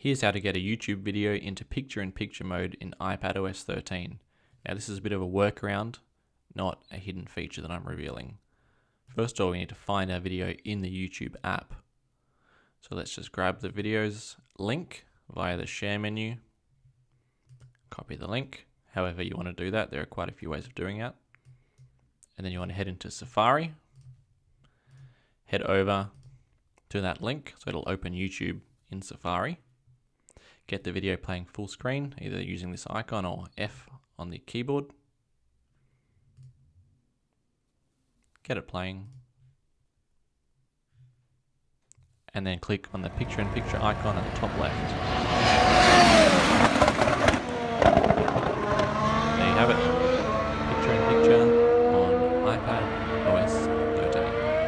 Here's how to get a YouTube video into picture-in-picture mode in iPad OS 13. Now this is a bit of a workaround, not a hidden feature that I'm revealing. First of all, we need to find our video in the YouTube app. So let's just grab the videos link via the share menu, copy the link, however you want to do that. There are quite a few ways of doing that. And then you want to head into Safari, head over to that link, so it'll open YouTube in Safari. Get the video playing full screen, either using this icon or F on the keyboard. Get it playing. And then click on the picture-in-picture icon at the top left.